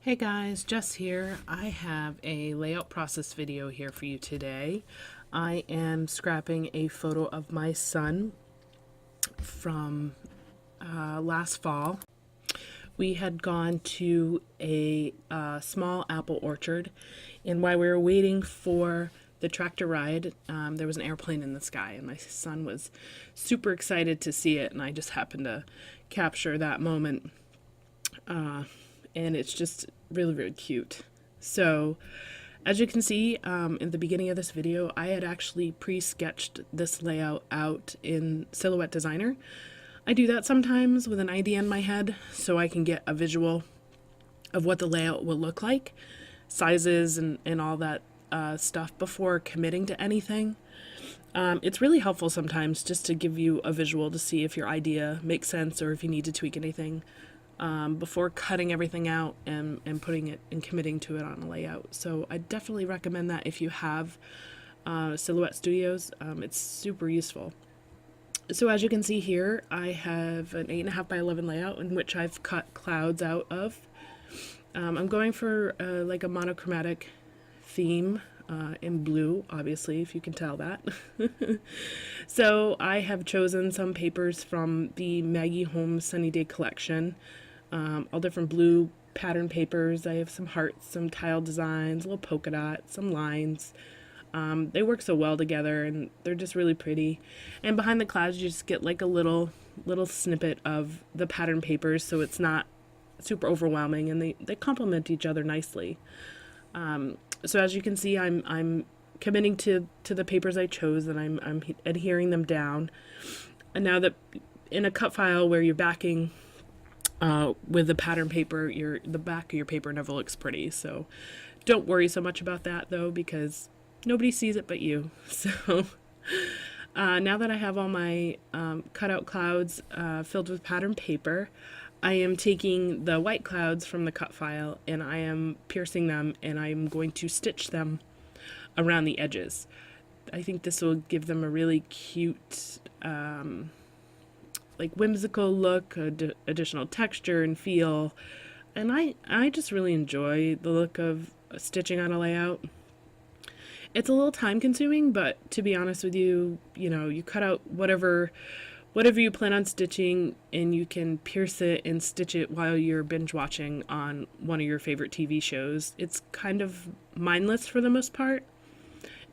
Hey guys, Jess here. I have a layout process video here for you today. I am scrapping a photo of my son from last fall. We had gone to a small apple orchard, and while we were waiting for the tractor ride, there was an airplane in the sky, and my son was super excited to see it, and I just happened to capture that moment. And it's just really, really cute. So, as you can see in the beginning of this video, I had actually pre-sketched this layout out in Silhouette Designer. I do that sometimes with an idea in my head so I can get a visual of what the layout will look like, sizes and all that stuff before committing to anything. It's really helpful sometimes just to give you a visual to see if your idea makes sense or if you need to tweak anything before cutting everything out and putting it and committing to it on a layout. So I definitely recommend that if you have Silhouette Studios. It's super useful. So as you can see here, I have an 8.5 by 11 layout in which I've cut clouds out of. I'm going for like a monochromatic theme in blue, obviously, if you can tell that. So I have chosen some papers from the Maggie Holmes Sunny Day collection, all different blue pattern papers. I have some hearts, some tile designs, little polka dots, some lines. They work so well together and they're just really pretty. And behind the clouds you just get like a little snippet of the pattern papers, so it's not super overwhelming, and they complement each other nicely. So as you can see, I'm committing to the papers I chose, and I'm adhering them down. And now that in a cut file where you're backing with the pattern paper, the back of your paper never looks pretty. So don't worry so much about that though, because nobody sees it but you. So now that I have all my cutout clouds filled with pattern paper, I am taking the white clouds from the cut file and I am piercing them, and I'm going to stitch them around the edges. I think this will give them a really cute, like whimsical look, additional texture and feel. And I just really enjoy the look of stitching on a layout. It's a little time consuming, but to be honest with you, you cut out whatever you plan on stitching, and you can pierce it and stitch it while you're binge watching on one of your favorite TV shows. It's kind of mindless for the most part,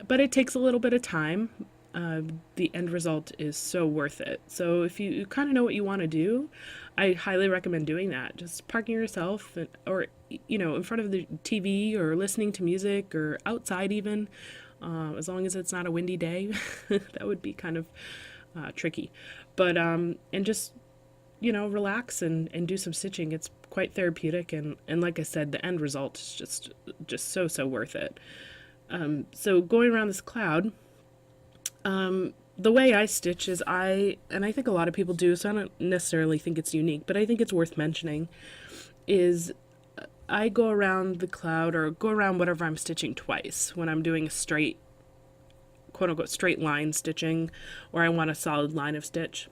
but it takes a little bit of time. The end result is so worth it. So if you kind of know what you want to do, I highly recommend doing that. Just parking yourself or in front of the TV or listening to music or outside even, as long as it's not a windy day. That would be kind of tricky. But and just relax and do some stitching. It's quite therapeutic, and like I said, the end result is just so worth it. So going around this cloud, the way I stitch is and I think a lot of people do, so I don't necessarily think it's unique, but I think it's worth mentioning, is I go around the cloud or go around whatever I'm stitching twice when I'm doing a straight, quote-unquote straight line stitching, or I want a solid line of stitch.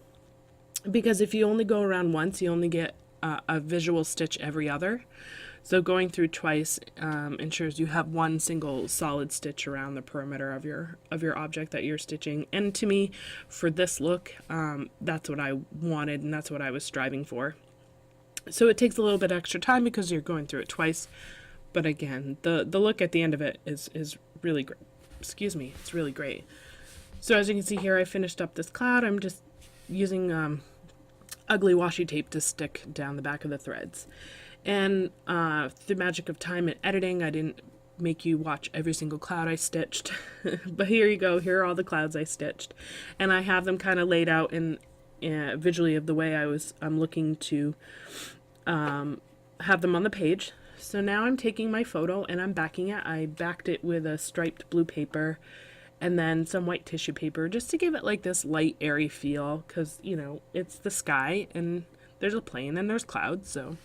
Because if you only go around once, you only get a visual stitch every other. So going through twice ensures you have one single solid stitch around the perimeter of your object that you're stitching. And to me, for this look, that's what I wanted, and that's what I was striving for. So it takes a little bit extra time because you're going through it twice. But again, the look at the end of it is really great. Excuse me, it's really great. So as you can see here, I finished up this cloud. I'm just using ugly washi tape to stick down the back of the threads. And through magic of time and editing, I didn't make you watch every single cloud I stitched. But here you go. Here are all the clouds I stitched. And I have them kind of laid out in visually of the way I'm looking to have them on the page. So now I'm taking my photo and I'm backing it. I backed it with a striped blue paper and then some white tissue paper just to give it like this light, airy feel, because, it's the sky and there's a plane and there's clouds, so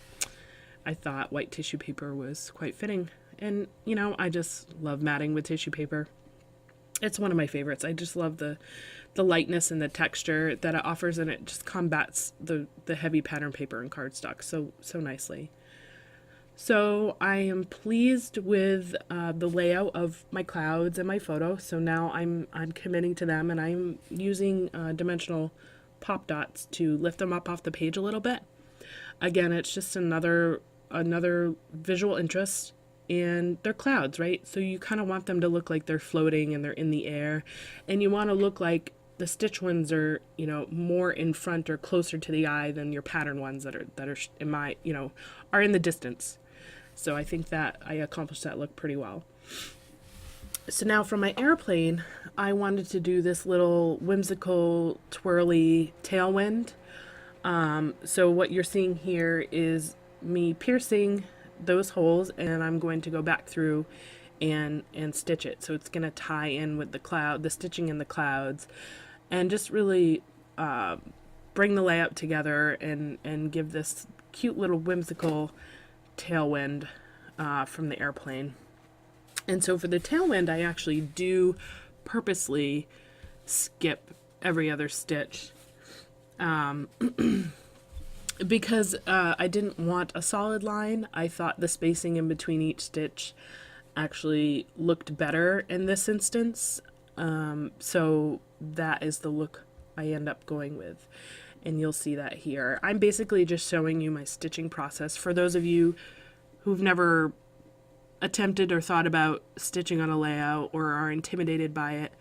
I thought white tissue paper was quite fitting. And, I just love matting with tissue paper. It's one of my favorites. I just love the lightness and the texture that it offers, and it just combats the heavy pattern paper and cardstock so nicely. So I am pleased with the layout of my clouds and my photo. So now I'm committing to them, and I'm using dimensional pop dots to lift them up off the page a little bit. Again, it's just another visual interest, and they're clouds, right? So you kind of want them to look like they're floating and they're in the air, and you want to look like the stitch ones are, more in front or closer to the eye than your pattern ones that are in my, are in the distance. So I think that I accomplished that look pretty well. So now for my airplane, I wanted to do this little whimsical twirly tailwind. So what you're seeing here is me piercing those holes, and I'm going to go back through and stitch it. So it's going to tie in with the stitching in the clouds, and just really bring the layout together and give this cute little whimsical tailwind from the airplane. And so for the tailwind, I actually do purposely skip every other stitch because I didn't want a solid line. I thought the spacing in between each stitch actually looked better in this instance. So that is the look I end up going with. And you'll see that here. I'm basically just showing you my stitching process. For those of you who've never attempted or thought about stitching on a layout or are intimidated by it,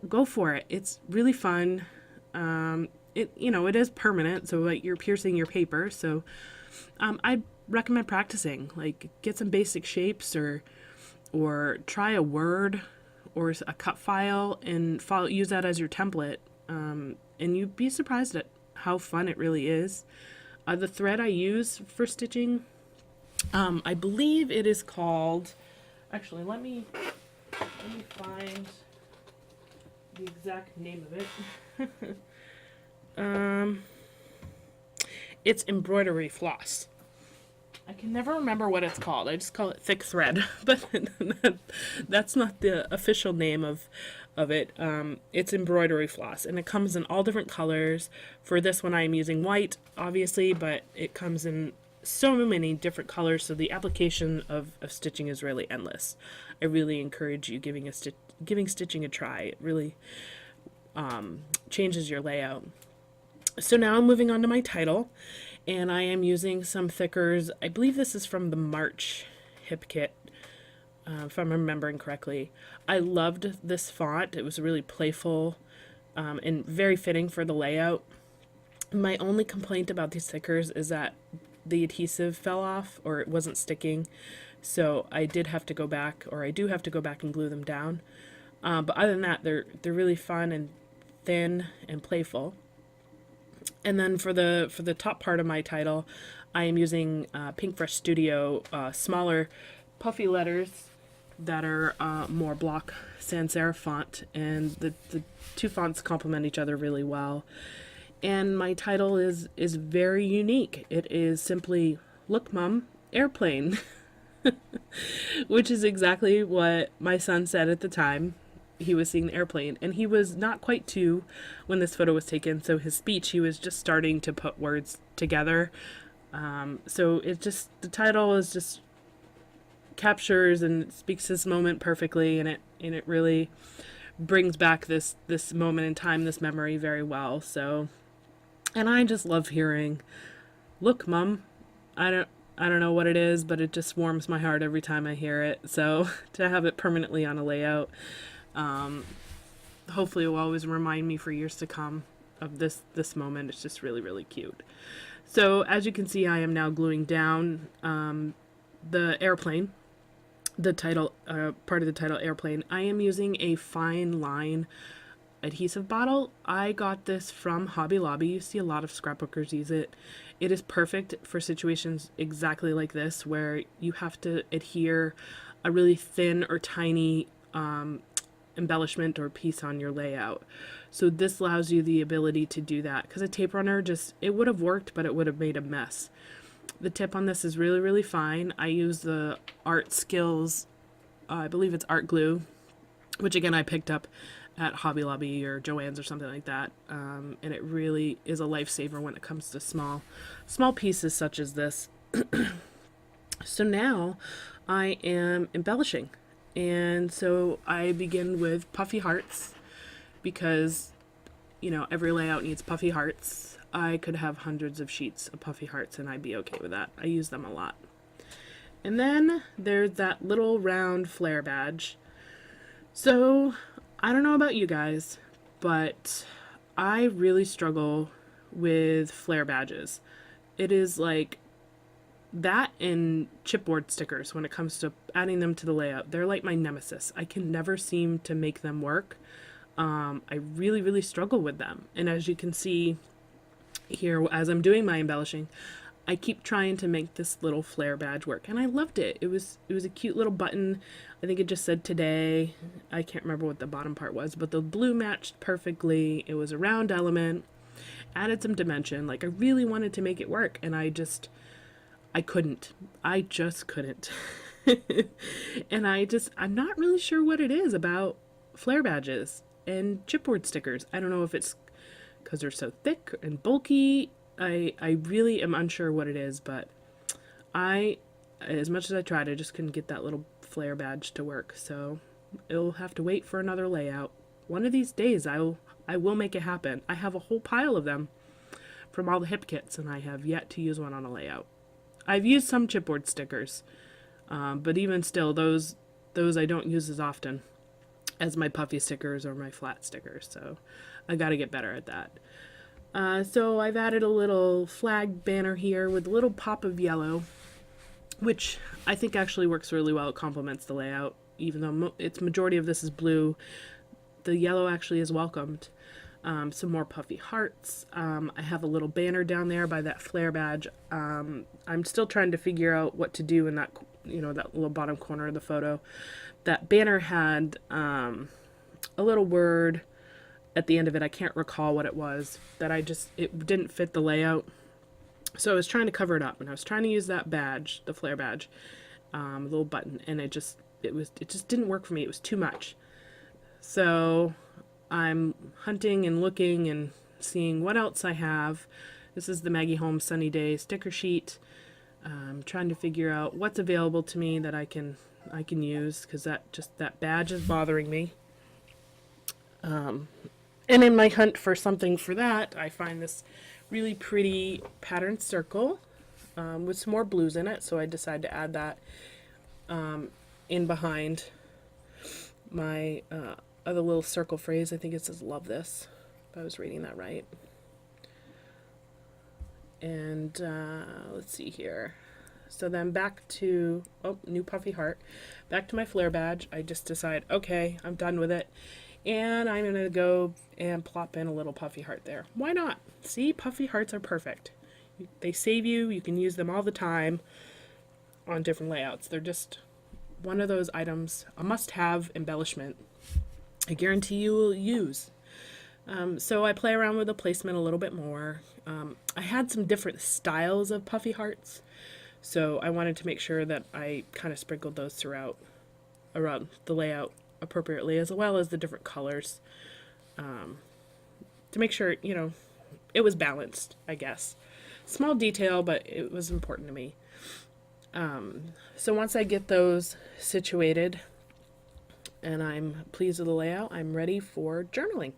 go for it. It's really fun. It is permanent, so like you're piercing your paper. So I recommend practicing. Like, get some basic shapes or try a word or a cut file and use that as your template. And you'd be surprised at how fun it really is. The thread I use for stitching, I believe it is called, actually let me find the exact name of it. It's embroidery floss. I can never remember what it's called. I just call it thick thread, but that's not the official name of it. It's embroidery floss, and it comes in all different colors. For this one, I'm using white, obviously, but it comes in so many different colors, so the application of stitching is really endless. I really encourage you giving stitching a try. It really changes your layout. So now I'm moving on to my title, and I am using some thickers. I believe this is from the March hip kit, if I'm remembering correctly. I loved this font. It was really playful and very fitting for the layout. My only complaint about these thickers is that the adhesive fell off, or it wasn't sticking, so I do have to go back and glue them down. But other than that, they're really fun and thin and playful. And then for the top part of my title, I am using Pink Fresh Studio smaller puffy letters that are more block sans serif font, and the two fonts complement each other really well. And my title is very unique. It is simply "Look, Mom, Airplane," which is exactly what my son said at the time he was seeing the airplane. And he was not quite 2 when this photo was taken, so his speech, he was just starting to put words together. So the title is just captures and speaks this moment perfectly, and it really brings back this moment in time, this memory very well. So, and I just love hearing, "Look, Mom." I don't know what it is, but it just warms my heart every time I hear it. So to have it permanently on a layout, hopefully it will always remind me for years to come of this moment. It's just really, really cute. So as you can see, I am now gluing down the airplane, the title part of the title, airplane. I am using a fine line adhesive bottle. I got this from Hobby Lobby. You see a lot of scrapbookers use it. It is perfect for situations exactly like this, where you have to adhere a really thin or tiny embellishment or piece on your layout. So this allows you the ability to do that, because a tape runner it would have worked, but it would have made a mess. The tip on this is really, really fine. I use the Art Skills, I believe it's art glue, which again I picked up at Hobby Lobby or Joann's or something like that, and it really is a lifesaver when it comes to small pieces such as this. So now I am embellishing. And so I begin with puffy hearts because, every layout needs puffy hearts. I could have hundreds of sheets of puffy hearts and I'd be okay with that. I use them a lot. And then there's that little round flare badge. So I don't know about you guys, but I really struggle with flare badges. It is like that and chipboard stickers when it comes to adding them to the layout. They're like my nemesis. I can never seem to make them work. I really, really struggle with them. And as you can see here, as I'm doing my embellishing, I keep trying to make this little flare badge work, and I loved it. It was a cute little button. I think it just said today. I can't remember what the bottom part was, but the blue matched perfectly. It was a round element, added some dimension. Like I really wanted to make it work, and I couldn't. I just couldn't. And I'm not really sure what it is about flare badges and chipboard stickers. I don't know if it's because they're so thick and bulky. I really am unsure what it is, but as much as I tried, I just couldn't get that little flare badge to work. So it'll have to wait for another layout. One of these days, I will make it happen. I have a whole pile of them from all the hip kits, and I have yet to use one on a layout. I've used some chipboard stickers, but even still, those I don't use as often as my puffy stickers or my flat stickers. So I got to get better at that. So I've added a little flag banner here with a little pop of yellow, which I think actually works really well. It complements the layout. Even though its majority of this is blue, the yellow actually is welcomed. Some more puffy hearts. I have a little banner down there by that flare badge. I'm still trying to figure out what to do in that, that little bottom corner of the photo. That banner had a little word at the end of it. I can't recall what it was. It didn't fit the layout. So I was trying to cover it up, and I was trying to use that badge, the flare badge, little button, and it just didn't work for me. It was too much. So I'm hunting and looking and seeing what else I have. This is the Maggie Holmes Sunny Day sticker sheet. I'm trying to figure out what's available to me that I can use, because that badge is bothering me. And in my hunt for something for that, I find this really pretty patterned circle with some more blues in it. So I decided to add that in behind my other little circle phrase. I think it says "love this," if I was reading that right. And let's see here. So then back to, new puffy heart. Back to my flare badge. I just decide, okay, I'm done with it. And I'm going to go and plop in a little puffy heart there. Why not? See, puffy hearts are perfect. They save you. You can use them all the time on different layouts. They're just one of those items, a must-have embellishment I guarantee you will use. So I play around with the placement a little bit more. I had some different styles of puffy hearts, so I wanted to make sure that I kind of sprinkled those throughout around the layout appropriately, as well as the different colors, to make sure, it was balanced, I guess. Small detail, but it was important to me. So once I get those situated and I'm pleased with the layout, I'm ready for journaling.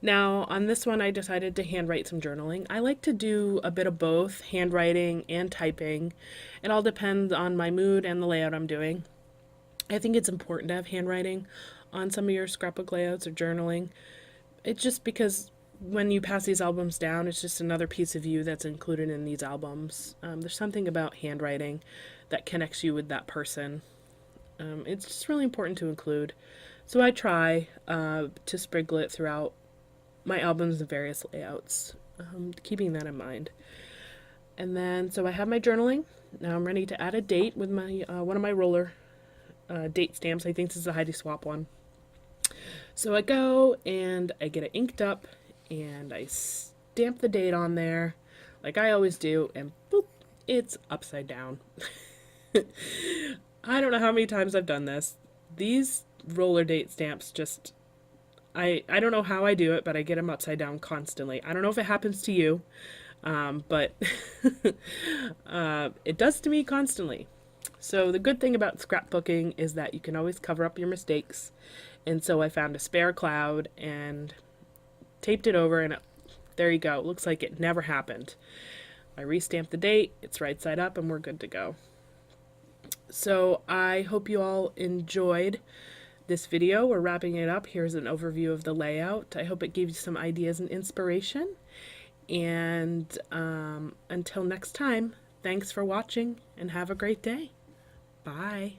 Now, on this one, I decided to handwrite some journaling. I like to do a bit of both, handwriting and typing. It all depends on my mood and the layout I'm doing. I think it's important to have handwriting on some of your scrapbook layouts or journaling. It's just because when you pass these albums down, it's just another piece of you that's included in these albums. There's something about handwriting that connects you with that person. It's just really important to include. So I try to sprinkle it throughout my albums and various layouts, keeping that in mind. And then, so I have my journaling. Now I'm ready to add a date with my one of my roller date stamps. I think this is a Heidi Swap one. So I go and I get it inked up and I stamp the date on there like I always do, and boop, it's upside down. I don't know how many times I've done this. These roller date stamps just, I don't know how I do it, but I get them upside down constantly. I don't know if it happens to you. But it does to me constantly. So the good thing about scrapbooking is that you can always cover up your mistakes. And so I found a spare cloud and taped it over, and there you go. It looks like it never happened. I restamped the date, it's right side up, and we're good to go. So I hope you all enjoyed this video. We're wrapping it up. Here's an overview of the layout. I hope it gave you some ideas and inspiration. And until next time, thanks for watching and have a great day. Bye.